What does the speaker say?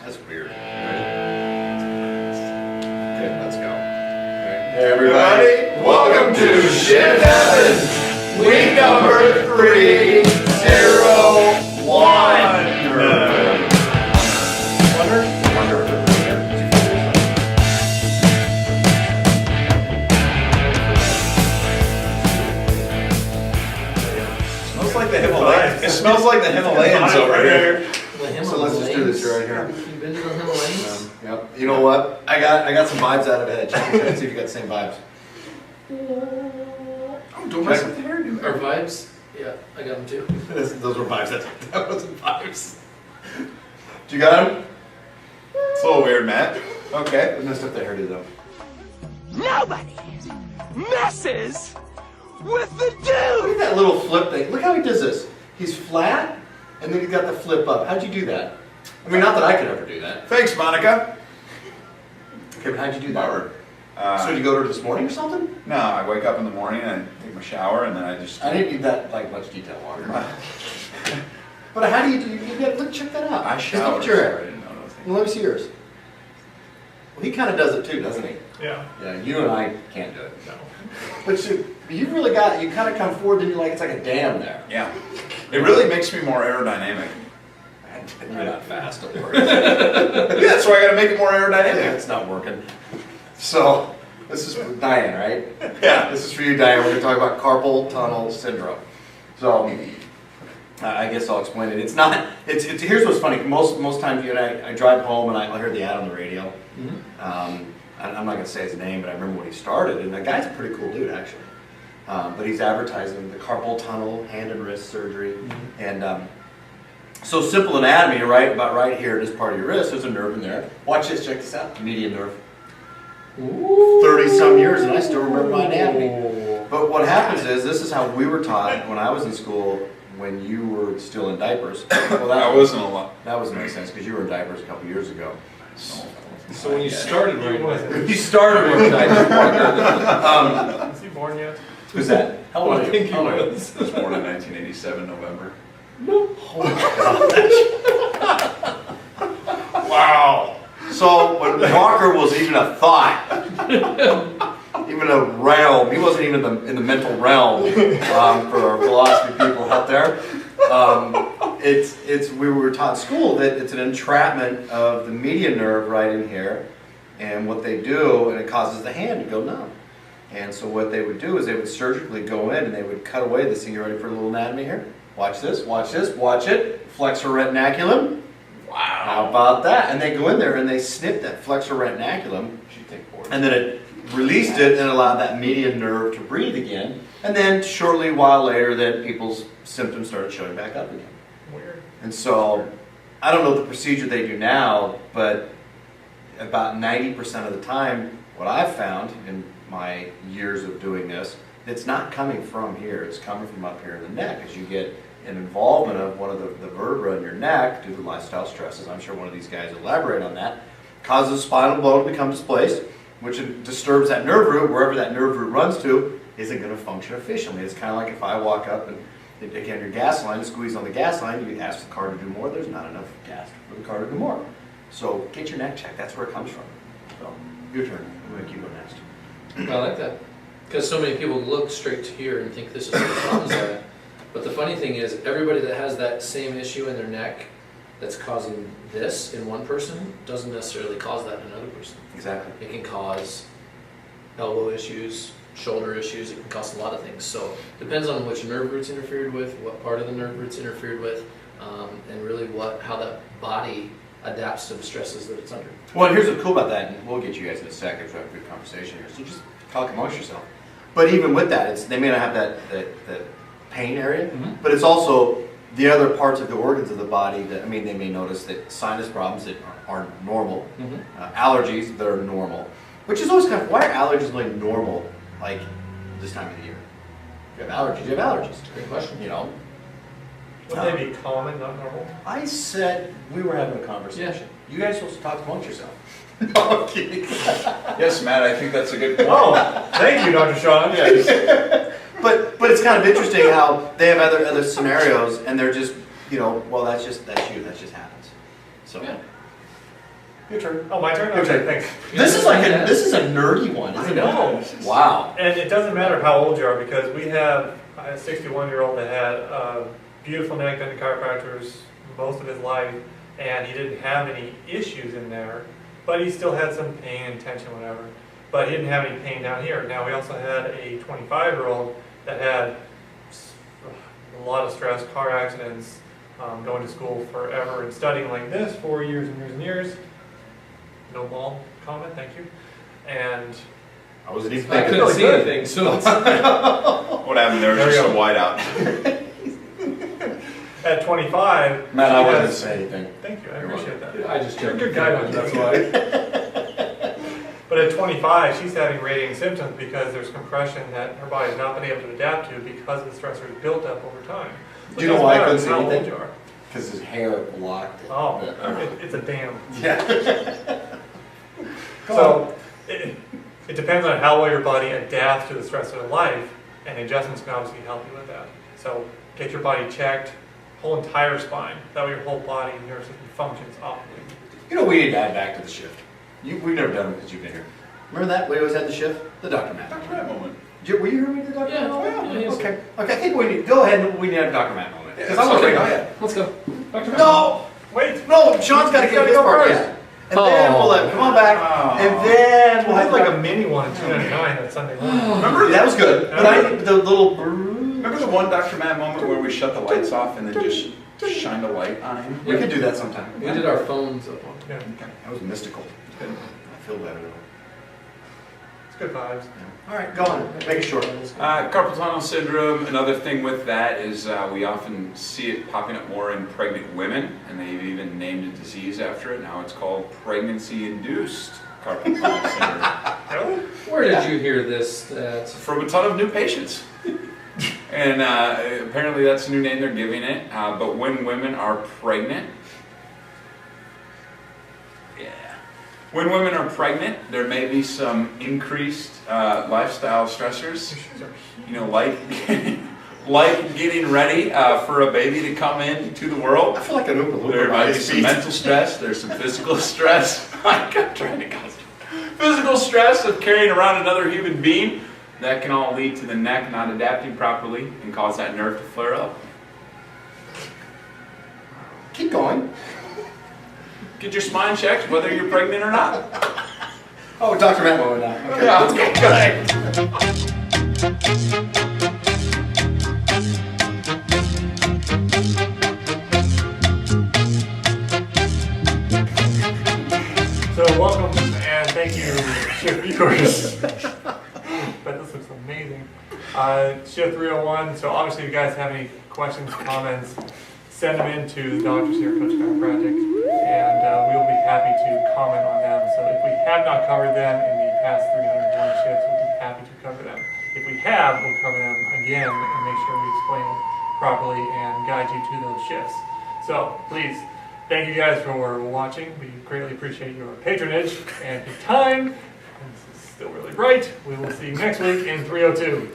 That's weird. Okay, let's go. Hey everybody, welcome to Shit Happens, week number 301. It smells like the Himalayas over here. So let's just do this right here. You've been to the Himalayas? Yep. You know what? I got some vibes out of it. Check it out. See if you got the same vibes. Oh, don't mess with the hairdo. Our vibes? Yeah, I got them too. Those were vibes. That wasn't vibes. Do you got them? It's a little weird, Matt. Okay. I messed up the hairdo though. Nobody messes with the Look dude! at that little flip thing. Look how he does this. He's flat, and then he's got the flip up. How'd you do that? I mean, not that I could ever do that. Thanks, Monica. Okay, but how'd you do that? Bummer. So did you go to her this morning or something? No, I wake up in the morning and I take my shower and then I just... I didn't need that like much detail, Walker. But how do you do? Look, check that out. I Just shower. look at your hair. I didn't know those things. Well, let me see yours. Well, he kind of does it too, doesn't he? Yeah. Yeah, you and I can't do it. No. But you really got, you kind of come forward and you're like, it's like a dam there. Yeah. It really makes me more aerodynamic. You're not fast, don't worry. That's why I gotta make it more aerodynamic. It's not working. So, this is for Diane, right? Yeah. This is for you, Diane. We're going to talk about Carpal Tunnel Syndrome. So, I guess I'll explain it. It's not, here's what's funny. Most times you and I drive home and I'll hear the ad on the radio. I'm not going to say his name, but I remember when he started. And the guy's a pretty cool dude, actually. But he's advertising the carpal tunnel, hand and wrist surgery. And so simple anatomy, right? About right here, this part of your wrist, there's a nerve in there. Watch this, check this out. Median nerve. 30-some years, and I still remember my anatomy. But what happens is, this is how we were taught when I was in school, when you were still in diapers. Well, That wasn't a lot. that doesn't make sense, because you were in diapers a couple years ago. So when you started wearing diapers, You started with diapers. is he born yet? Who's that? How old I are you? think he How old are you? was. I was born in 1987, November. Oh my gosh. Wow. So when Walker was even a thought, even a realm, he wasn't even in the mental realm for our philosophy people out there. We were taught in school that it's an entrapment of the median nerve right in here, and what they do, and it causes the hand to go numb. And so what they would do is they would surgically go in and they would cut away this thing. You ready for a little anatomy here? Watch this, watch this, watch it. Flexor retinaculum. Wow. How about that? And they go in there and they snip that flexor retinaculum, and then it released it and allowed that median nerve to breathe again. And then shortly a while later, then people's symptoms started showing back up again. Weird. And so, I don't know the procedure they do now, but about 90% of the time, what I've found in my years of doing this, it's not coming from here, it's coming from up here in the neck as you get an involvement of one of the vertebrae in your neck due to lifestyle stresses. I'm sure one of these guys will elaborate on that. Causes spinal bone to become displaced, which disturbs that nerve root. Wherever that nerve root runs to isn't going to function efficiently. It's kind of like if I walk up and again your gas line, squeeze on the gas line, you ask the car to do more, there's not enough gas for the car to do more. So get your neck checked, that's where it comes from. So, your turn. I'm going to keep going next. I like that. Because so many people look straight to here and think this is where the problems are. But the funny thing is, everybody that has that same issue in their neck that's causing this in one person doesn't necessarily cause that in another person. Exactly. It can cause elbow issues, shoulder issues, it can cause a lot of things. So it depends on which nerve root's interfered with, what part of the nerve root's interfered with, and really how that body adapts to the stresses that it's under. Well, here's what's cool about that, and we'll get you guys in a second to have a good conversation here. So just talk amongst yourself. But even with that, they may not have that pain area, but it's also the other parts of the organs of the body that, I mean, they may notice that sinus problems that aren't normal, allergies that are normal, which is always kind of, why are allergies like normal, like this time of the year? If you have allergies, you have allergies. Great question. You know? Would they be common, not normal? I said we were having a conversation. You guys are supposed to talk amongst yourself. No, I'm kidding. Yes, Matt, I think that's a good point. Oh, thank you, Dr. Sean. Yes. But it's kind of interesting how they have other scenarios, and they're just, you know, well, that's you, that just happens. So, Yeah. Your turn. Oh, my turn? Your Okay, turn. thanks. This is like this is a nerdy one, I isn't know. it? Wow. And it doesn't matter how old you are, because we have a 61-year-old that had a beautiful neck, done to chiropractors most of his life, and he didn't have any issues in there, but he still had some pain and tension, whatever. But he didn't have any pain down here. Now, we also had a 25-year-old that had a lot of stress, car accidents, going to school forever and studying like this for years and years and years. No ball comment, thank you. And I wasn't even I thinking. couldn't really see good. anything, so it's What happened there was There just you a go. whiteout. at 25, Matt, she I wasn't has- say anything. Thank you, I appreciate that. I just You're a jumped good guy, Dr. that's why. But at 25, she's having radiating symptoms because there's compression that her body's not been able to adapt to because the stressors built up over time. Do you know why I couldn't see How old anything? you are. Because his hair blocked it. Oh, But- it's a dam. Yeah. So it depends on how well your body adapts to the stress of life, and adjustments can obviously help you with that. So get your body checked, whole entire spine. That way your whole body and nervous system functions optimally. You know, we need to add back to the shift. We've never done it because you've been here. Remember that? We always had the shift? The Dr. Matt. Dr. Matt moment. Were you here with the Dr. Yeah, Matt? Oh, yeah, yes. Okay. Okay, I think we need, go ahead and we need to have a Dr. Matt moment. Because Yeah, I'm okay, okay. go ahead. let's go. Dr. No! Wait, No, Sean's got to He's get gotta his go part. first. Yeah. And then we'll let, come on back. Oh. And then we'll we'll have have like a mini one at $2.99 that Sunday morning. Remember That was good. But I need the little. Remember the one Dr. Matt moment where we shut the lights off and then just shined a light on him? We could do that sometime. We did our phones up on. Yeah, That was mystical. I feel better. it's good vibes. All right, go on. Make it short. Carpal Tunnel Syndrome, another thing with that is we often see it popping up more in pregnant women, and they've even named a disease after it. Now it's called pregnancy-induced Carpal Tunnel Syndrome. Really? Where did you hear this? That From a ton of new patients. And apparently that's the new name they're giving it. But when women are pregnant, when women are pregnant, there may be some increased lifestyle stressors. Your shoes are You know, like getting ready for a baby to come into the world. I feel like an Oompa Loompa. There by might be his some feet. mental stress. There's some physical stress. I'm trying to concentrate. Physical stress of carrying around another human being. That can all lead to the neck not adapting properly and cause that nerve to flare up. Keep going. Get your spine checked, whether you're pregnant or not. Oh, Dr. Matt moment now. Okay, Yeah. let's go. Go. So welcome and thank you, Shift viewers. But this looks amazing. Shift 301. So obviously, if you guys have any questions, comments, send them in to the doctors here at Koca Chiropractic, and we'll be happy to comment on them. So if we have not covered them in the past 301 shifts, we'll be happy to cover them. If we have, we'll cover them again and make sure we explain it properly and guide you to those shifts. So please. Thank you guys for watching. We greatly appreciate your patronage and your time. And this is still really bright. We will see you next week in 302.